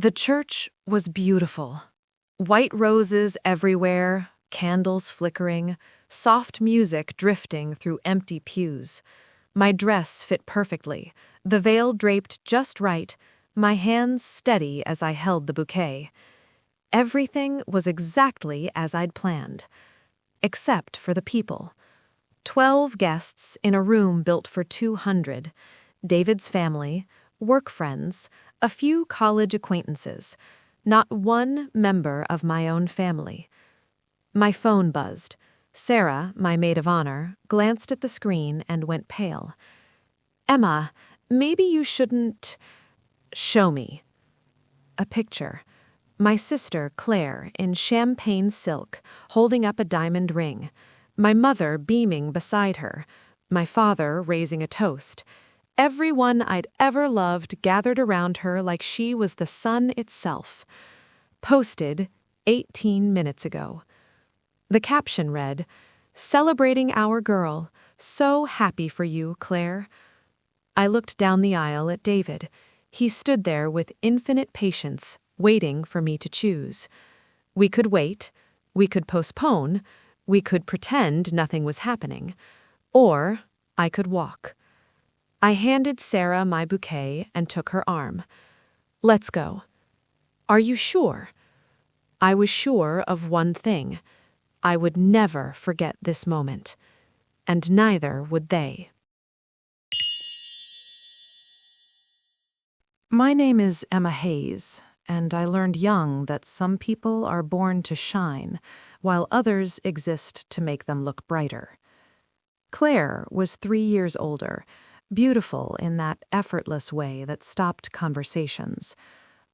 The church was beautiful. White roses everywhere, candles flickering, soft music drifting through empty pews. My dress fit perfectly, the veil draped just right, my hands steady as I held the bouquet. Everything was exactly as I'd planned. Except for the people. 12 guests in a room built for 200. David's family, work friends, a few college acquaintances. Not one member of my own family. My phone buzzed. Sarah, my maid of honor, glanced at the screen and went pale. "Emma, maybe you shouldn't—" "Show me." A picture. My sister, Claire, in champagne silk, holding up a diamond ring. My mother beaming beside her. My father raising a toast. Everyone I'd ever loved gathered around her like she was the sun itself. Posted 18 minutes ago. The caption read, "Celebrating our girl. So happy for you, Claire." I looked down the aisle at David. He stood there with infinite patience, waiting for me to choose. We could wait, we could postpone, we could pretend nothing was happening, or I could walk. I handed Sarah my bouquet and took her arm. "Let's go." "Are you sure?" I was sure of one thing. I would never forget this moment. And neither would they. My name is Emma Hayes, and I learned young that some people are born to shine, while others exist to make them look brighter. Claire was 3 years older, beautiful in that effortless way that stopped conversations.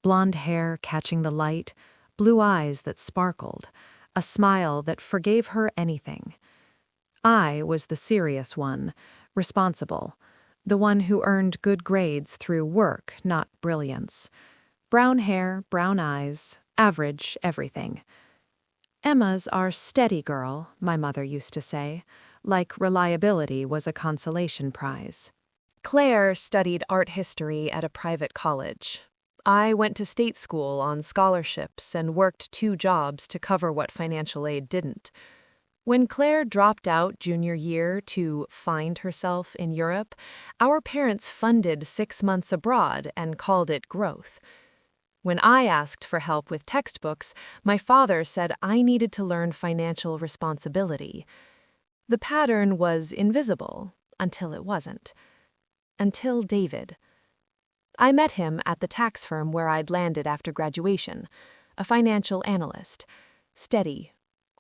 Blonde hair catching the light, blue eyes that sparkled, a smile that forgave her anything. I was the serious one, responsible, the one who earned good grades through work, not brilliance. Brown hair, brown eyes, average everything. Emma's our steady girl, my mother used to say, like reliability was a consolation prize. Claire studied art history at a private college. I went to state school on scholarships and worked 2 jobs to cover what financial aid didn't. When Claire dropped out junior year to find herself in Europe, our parents funded 6 months abroad and called it growth. When I asked for help with textbooks, my father said I needed to learn financial responsibility. The pattern was invisible until it wasn't. Until David. I met him at the tax firm where I'd landed after graduation, a financial analyst, steady,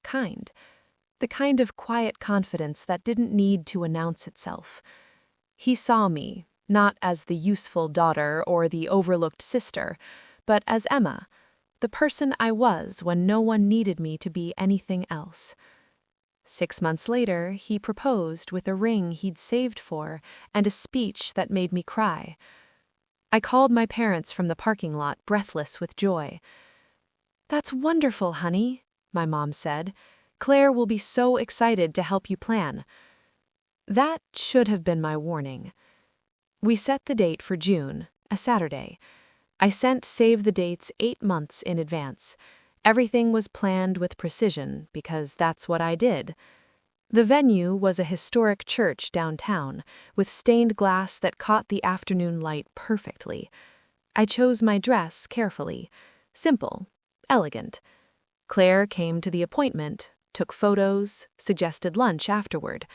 kind, the kind of quiet confidence that didn't need to announce itself. He saw me, not as the useful daughter or the overlooked sister, but as Emma, the person I was when no one needed me to be anything else. 6 months later, he proposed with a ring he'd saved for and a speech that made me cry. I called my parents from the parking lot, breathless with joy. "That's wonderful, honey," my mom said. "Claire will be so excited to help you plan." That should have been my warning. We set the date for June, a Saturday. I sent save the dates 8 months in advance. Everything was planned with precision because that's what I did. The venue was a historic church downtown, with stained glass that caught the afternoon light perfectly. I chose my dress carefully. Simple, elegant. Claire came to the appointment, took photos, suggested lunch afterward.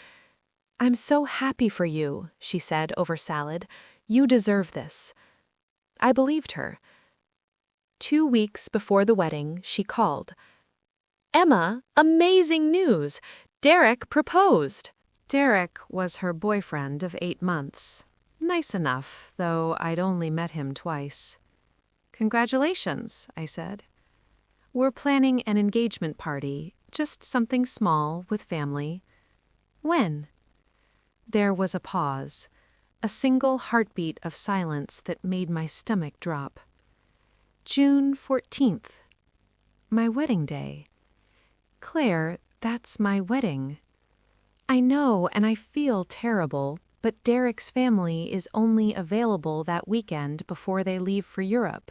"I'm so happy for you," she said over salad. "You deserve this." I believed her. 2 weeks before the wedding, she called. "Emma, amazing news! Derek proposed." Derek was her boyfriend of 8 months. Nice enough, though I'd only met him twice. "Congratulations," I said. "We're planning an engagement party, just something small with family." "When?" There was a pause, a single heartbeat of silence that made my stomach drop. "June 14th. My wedding day." "Claire, that's my wedding." "I know, and I feel terrible, but Derek's family is only available that weekend before they leave for Europe.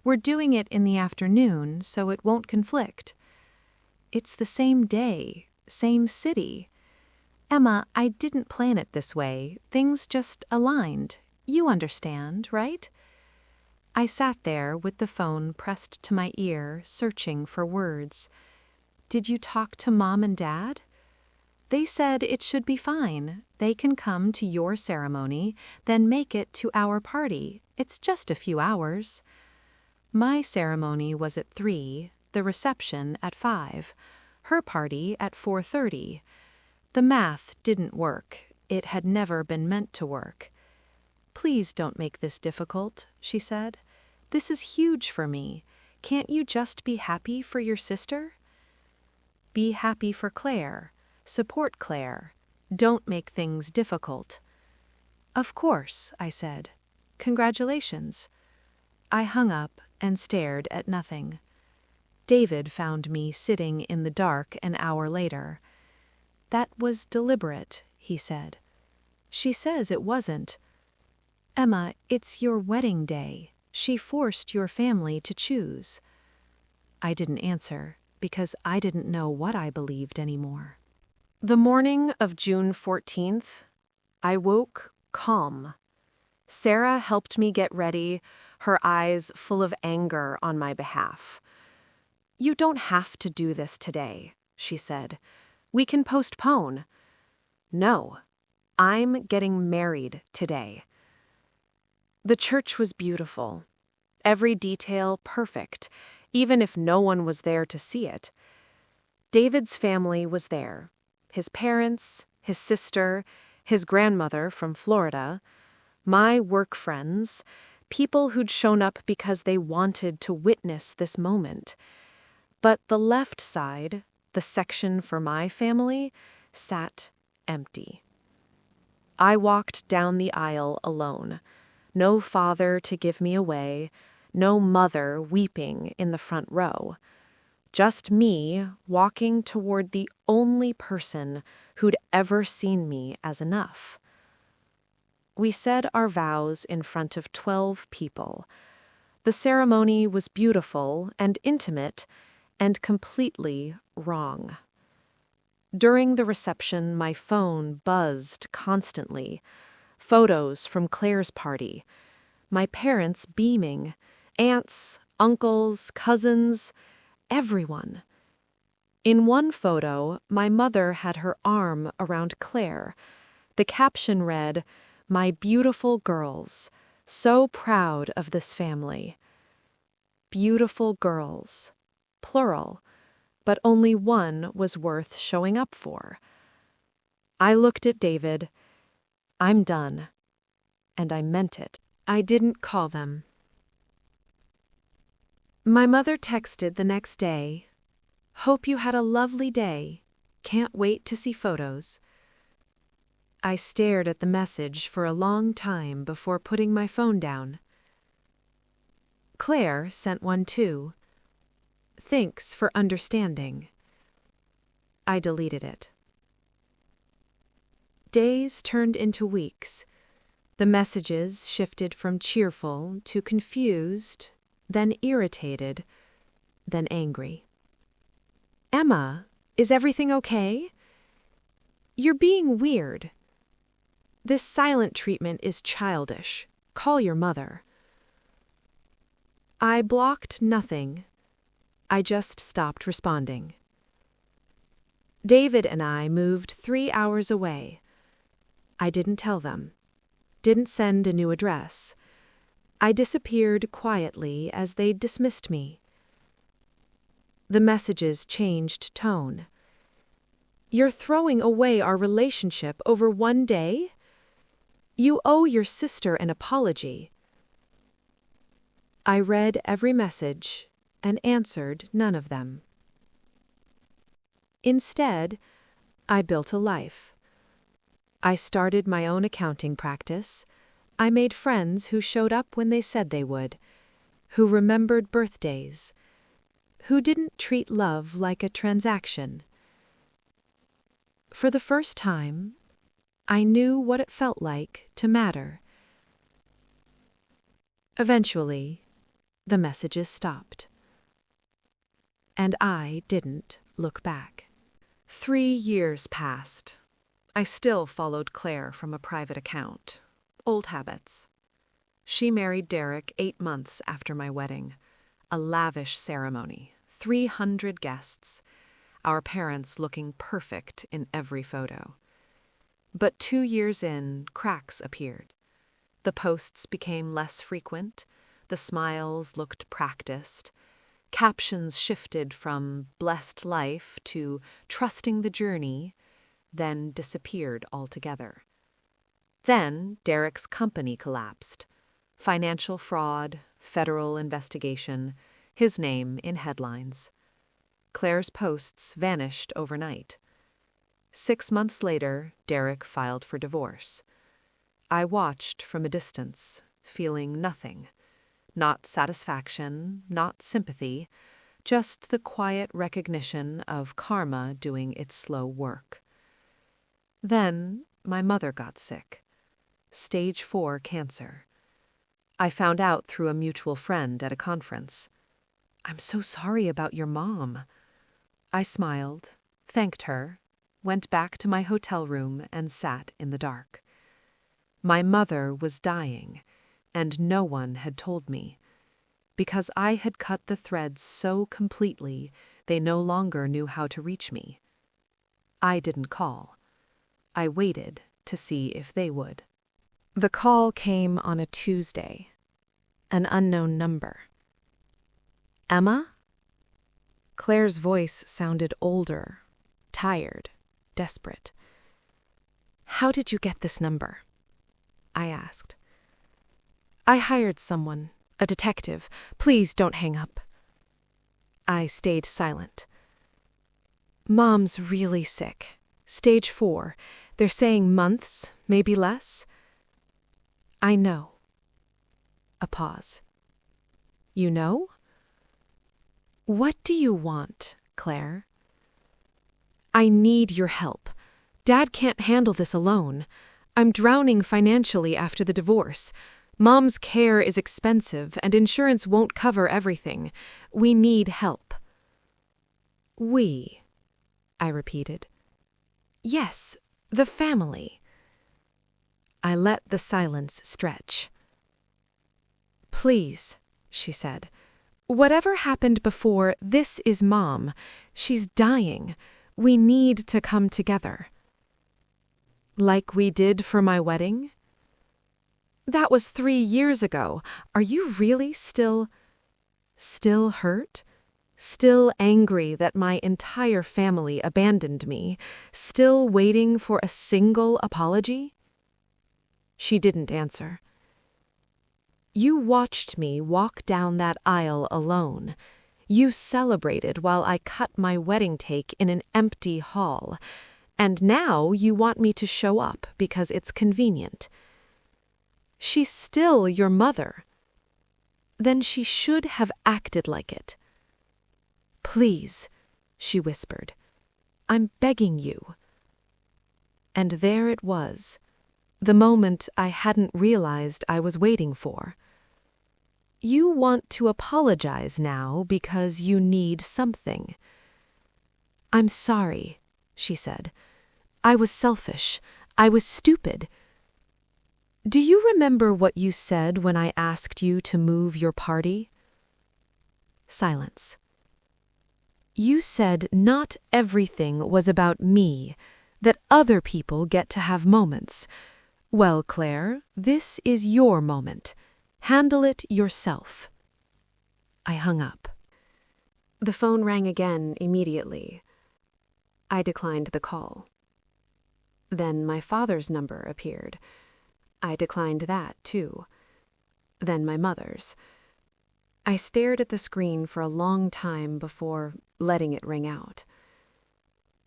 We're doing it in the afternoon, so it won't conflict. It's the same day, same city. Emma, I didn't plan it this way. Things just aligned. You understand, right? I sat there with the phone pressed to my ear, searching for words. Did you talk to Mom and Dad? They said it should be fine. They can come to your ceremony, then make it to our party. It's just a few hours. My ceremony was at 3, the reception at 5, her party at 4:30. The math didn't work. It had never been meant to work. Please don't make this difficult, she said. This is huge for me. Can't you just be happy for your sister? Be happy for Claire. Support Claire. Don't make things difficult. Of course, I said. Congratulations. I hung up and stared at nothing. David found me sitting in the dark an hour later. That was deliberate, he said. She says it wasn't. Emma, it's your wedding day. She forced your family to choose. I didn't answer because I didn't know what I believed anymore. The morning of June 14th, I woke calm. Sarah helped me get ready, her eyes full of anger on my behalf. You don't have to do this today, she said. We can postpone. No, I'm getting married today. The church was beautiful. Every detail perfect, even if no one was there to see it. David's family was there. His parents, his sister, his grandmother from Florida, my work friends, people who'd shown up because they wanted to witness this moment. But the left side, the section for my family, sat empty. I walked down the aisle alone. No father to give me away, no mother weeping in the front row. Just me walking toward the only person who'd ever seen me as enough. We said our vows in front of 12 people. The ceremony was beautiful and intimate and completely wrong. During the reception, my phone buzzed constantly. Photos from Claire's party. My parents beaming. Aunts, uncles, cousins, everyone. In one photo, my mother had her arm around Claire. The caption read, "My beautiful girls, so proud of this family." Beautiful girls, plural, but only one was worth showing up for. I looked at David. I'm done. And I meant it. I didn't call them. My mother texted the next day, "Hope you had a lovely day. Can't wait to see photos." I stared at the message for a long time before putting my phone down. Claire sent one too. "Thanks for understanding." I deleted it. Days turned into weeks. The messages shifted from cheerful to confused, then irritated, then angry. "Emma, is everything okay? You're being weird. This silent treatment is childish. Call your mother." I blocked nothing. I just stopped responding. David and I moved 3 hours away. I didn't tell them. Didn't send a new address. I disappeared quietly as they dismissed me. The messages changed tone. "You're throwing away our relationship over one day? You owe your sister an apology." I read every message and answered none of them. Instead, I built a life. I started my own accounting practice. I made friends who showed up when they said they would, who remembered birthdays, who didn't treat love like a transaction. For the first time, I knew what it felt like to matter. Eventually, The messages stopped. And I didn't look back. 3 years passed. I still followed Claire from a private account. Old habits. She married Derek 8 months after my wedding. A lavish ceremony, 300 guests, our parents looking perfect in every photo. But 2 years in, cracks appeared. The posts became less frequent, the smiles looked practiced, captions shifted from blessed life to trusting the journey, then disappeared altogether. Then Derek's company collapsed. Financial fraud, federal investigation, his name in headlines. Claire's posts vanished overnight. 6 months later, Derek filed for divorce. I watched from a distance, feeling nothing. Not satisfaction, not sympathy, just the quiet recognition of karma doing its slow work. Then my mother got sick. Stage 4 cancer. I found out through a mutual friend at a conference. "I'm so sorry about your mom." I smiled, thanked her, went back to my hotel room and sat in the dark. My mother was dying, and no one had told me. Because I had cut the threads so completely, they no longer knew how to reach me. I didn't call. I waited to see if they would. The call came on a Tuesday. An unknown number. "Emma?" Claire's voice sounded older, tired, desperate. "How did you get this number?" I asked. "I hired someone, a detective. Please don't hang up." I stayed silent. "Mom's really sick. Stage 4. They're saying months, maybe less." "I know." A pause. "You know?" "What do you want, Claire?" "I need your help. Dad can't handle this alone. I'm drowning financially after the divorce. Mom's care is expensive and insurance won't cover everything. We need help." "We," I repeated. "Yes, the family." I let the silence stretch. "Please," she said. "Whatever happened before, this is Mom. She's dying. We need to come together." "Like we did for my wedding?" "That was 3 years ago. Are you really still hurt? Still angry that my entire family abandoned me? Still waiting for a single apology?" She didn't answer. "You watched me walk down that aisle alone. You celebrated while I cut my wedding cake in an empty hall. And now you want me to show up because it's convenient. She's still your mother. Then she should have acted like it." "Please," she whispered. "I'm begging you." And there it was, the moment I hadn't realized I was waiting for. "You want to apologize now because you need something." "I'm sorry," she said. "I was selfish. I was stupid." "Do you remember what you said when I asked you to move your party?" Silence. "You said not everything was about me, that other people get to have moments. Well, Claire, this is your moment. Handle it yourself." I hung up. The phone rang again immediately. I declined the call. Then my father's number appeared. I declined that, too. Then my mother's. I stared at the screen for a long time before letting it ring out.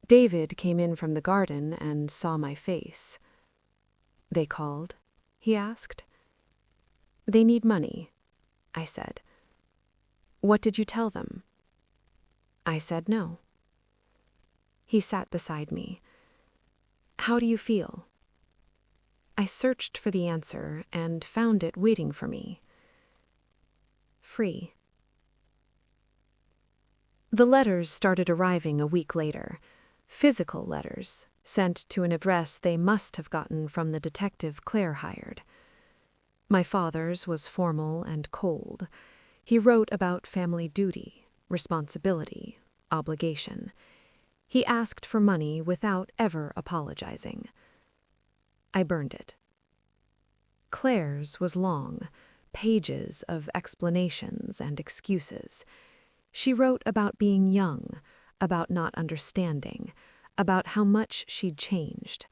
David came in from the garden and saw my face. "They called?" he asked. "They need money," I said. "What did you tell them?" I said no. He sat beside me. "How do you feel?" I searched for the answer and found it waiting for me. free. The letters started arriving a week later. Physical letters, sent to an address they must have gotten from the detective Claire hired. My father's was formal and cold. He wrote about family duty, responsibility, obligation. He asked for money without ever apologizing. I burned it. Claire's was long, pages of explanations and excuses. She wrote about being young, about not understanding, about how much she'd changed.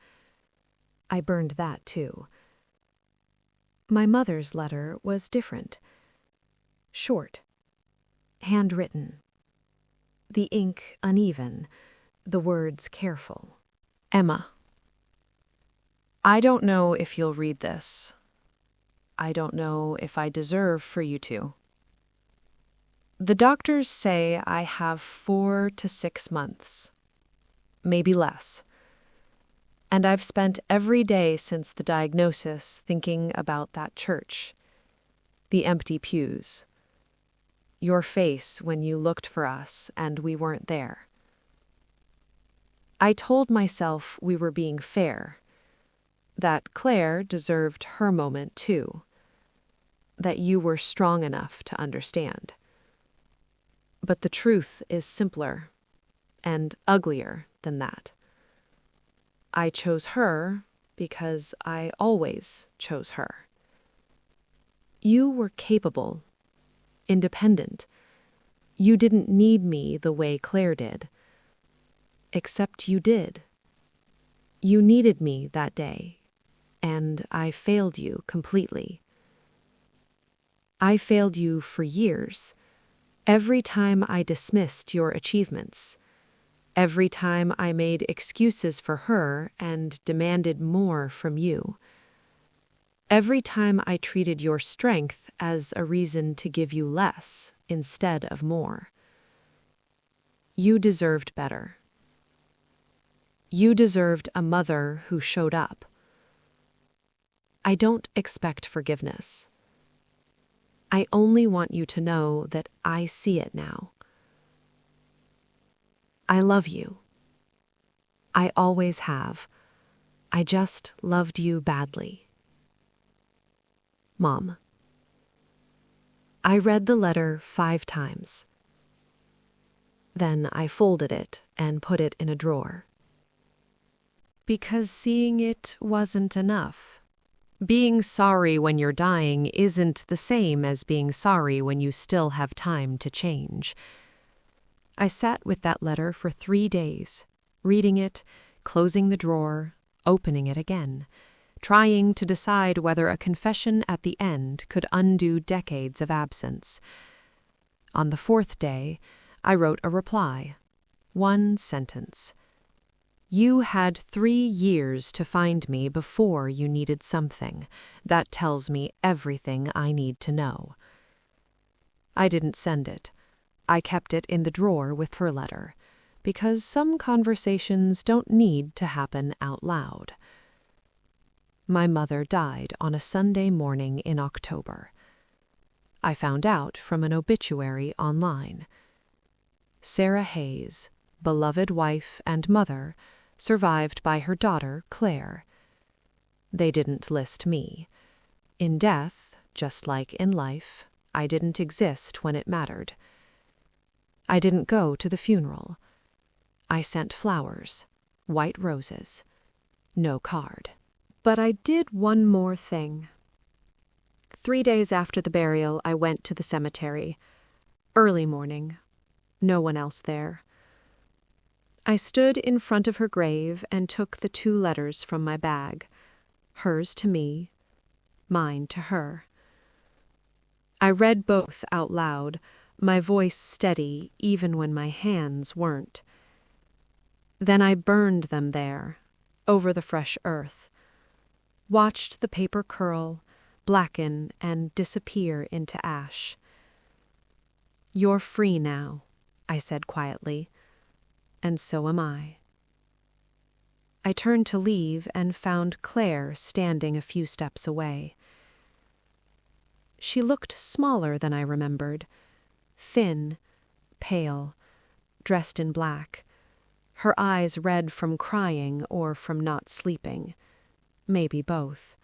I burned that too. My mother's letter was different. Short. Handwritten. The ink uneven, the words careful. Emma. I don't know if you'll read this. I don't know if I deserve for you to. The doctors say I have 4 to 6 months. Maybe less. And I've spent every day since the diagnosis thinking about that church. The empty pews. Your face when you looked for us and we weren't there. I told myself we were being fair. That Claire deserved her moment too. That you were strong enough to understand. But the truth is simpler and uglier than that. I chose her because I always chose her. You were capable, independent. You didn't need me the way Claire did. Except you did. You needed me that day, and I failed you completely. I failed you for years. Every time I dismissed your achievements, every time I made excuses for her and demanded more from you, every time I treated your strength as a reason to give you less instead of more. You deserved better. You deserved a mother who showed up. I don't expect forgiveness. I only want you to know that I see it now. I love you. I always have. I just loved you badly. Mom. I read the letter 5 times. Then I folded it and put it in a drawer. Because seeing it wasn't enough. Being sorry when you're dying isn't the same as being sorry when you still have time to change. I sat with that letter for 3 days, reading it, closing the drawer, opening it again, trying to decide whether a confession at the end could undo decades of absence. On the 4th day, I wrote a reply. 1 sentence. You had 3 years to find me before you needed something. That tells me everything I need to know. I didn't send it. I kept it in the drawer with her letter, because some conversations don't need to happen out loud. My mother died on a Sunday morning in October. I found out from an obituary online. Sarah Hayes, beloved wife and mother, survived by her daughter, Claire. They didn't list me. In death, just like in life, I didn't exist when it mattered. I didn't go to the funeral. I sent flowers, white roses, no card. But I did one more thing. 3 days after the burial, I went to the cemetery. Early morning. No one else there. I stood in front of her grave and took the 2 letters from my bag. Hers to me, mine to her. I read both out loud, my voice steady even when my hands weren't. Then I burned them there, over the fresh earth. Watched the paper curl, blacken, and disappear into ash. You're free now, I said quietly. And so am I. I turned to leave and found Claire standing a few steps away. She looked smaller than I remembered. Thin, pale, dressed in black. Her eyes red from crying or from not sleeping. Maybe both.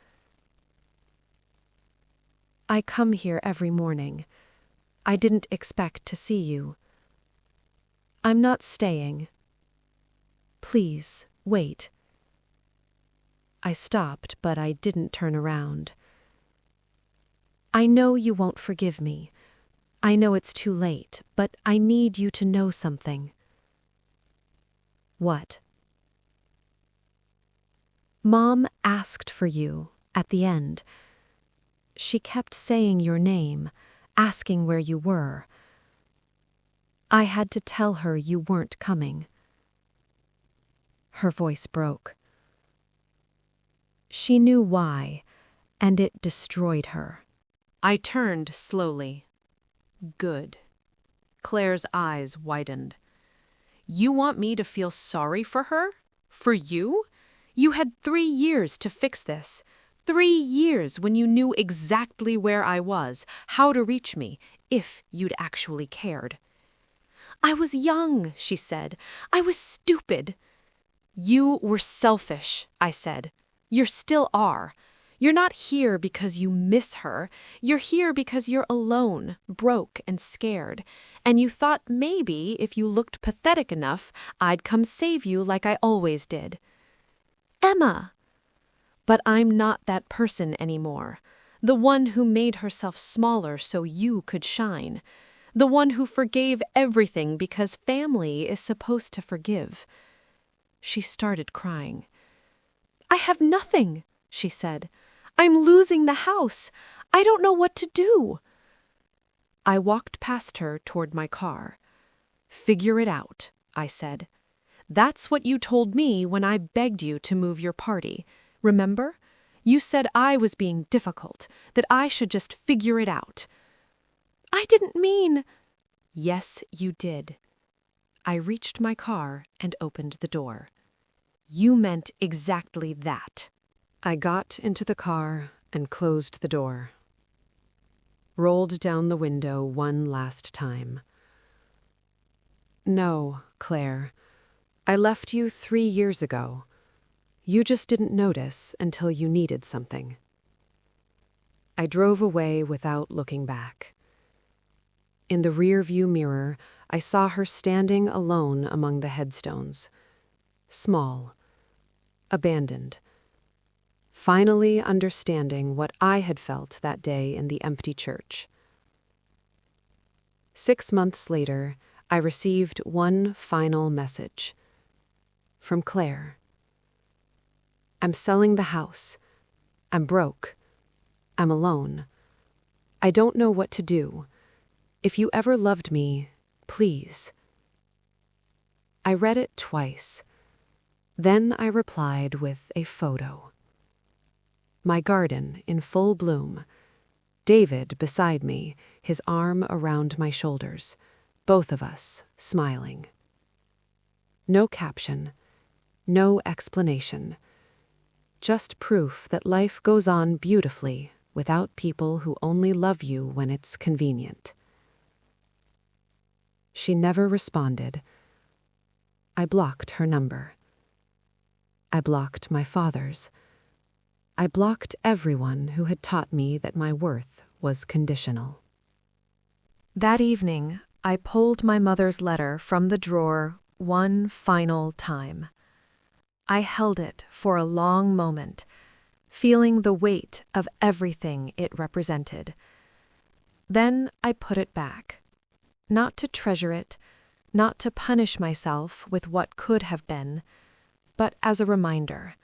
I come here every morning. I didn't expect to see you. I'm not staying. Please, wait. I stopped, but I didn't turn around. I know you won't forgive me. I know it's too late, but I need you to know something. What? Mom asked for you at the end. She kept saying your name, asking where you were. I had to tell her you weren't coming. Her voice broke. She knew why, and it destroyed her. I turned slowly. Good. Claire's eyes widened. You want me to feel sorry for her? For you? You had 3 years to fix this. 3 years when you knew exactly where I was, how to reach me, if you'd actually cared. I was young, she said. I was stupid. You were selfish, I said. You still are. You're not here because you miss her. You're here because you're alone, broke and scared. And you thought maybe if you looked pathetic enough, I'd come save you like I always did. Emma! But I'm not that person anymore. The one who made herself smaller so you could shine. The one who forgave everything because family is supposed to forgive. She started crying. I have nothing, she said. I'm losing the house. I don't know what to do. I walked past her toward my car. Figure it out, I said. That's what you told me when I begged you to move your party. Remember? You said I was being difficult, that I should just figure it out. I didn't mean... Yes, you did. I reached my car and opened the door. You meant exactly that. I got into the car and closed the door. Rolled down the window one last time. No, Claire. I left you 3 years ago. You just didn't notice until you needed something. I drove away without looking back. In the rearview mirror, I saw her standing alone among the headstones. Small. Abandoned. Finally understanding what I had felt that day in the empty church. 6 months later, I received one final message. From Claire. I'm selling the house. I'm broke. I'm alone. I don't know what to do. If you ever loved me, please. I read it twice. Then I replied with a photo. My garden in full bloom. David beside me, his arm around my shoulders. Both of us smiling. No caption. No explanation. Just proof that life goes on beautifully without people who only love you when it's convenient. She never responded. I blocked her number. I blocked my father's. I blocked everyone who had taught me that my worth was conditional. That evening, I pulled my mother's letter from the drawer one final time. I held it for a long moment, feeling the weight of everything it represented. Then I put it back, not to treasure it, not to punish myself with what could have been, but as a reminder.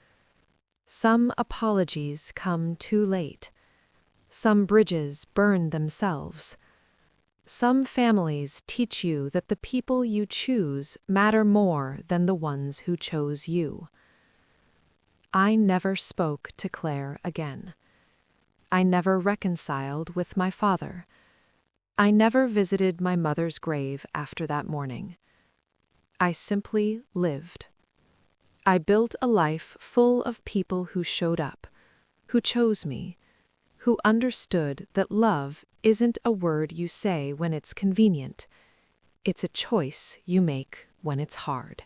Some apologies come too late. Some bridges burn themselves. Some families teach you that the people you choose matter more than the ones who chose you. I never spoke to Claire again. I never reconciled with my father. I never visited my mother's grave after that morning. I simply lived. I built a life full of people who showed up, who chose me, who understood that love isn't a word you say when it's convenient. It's a choice you make when it's hard.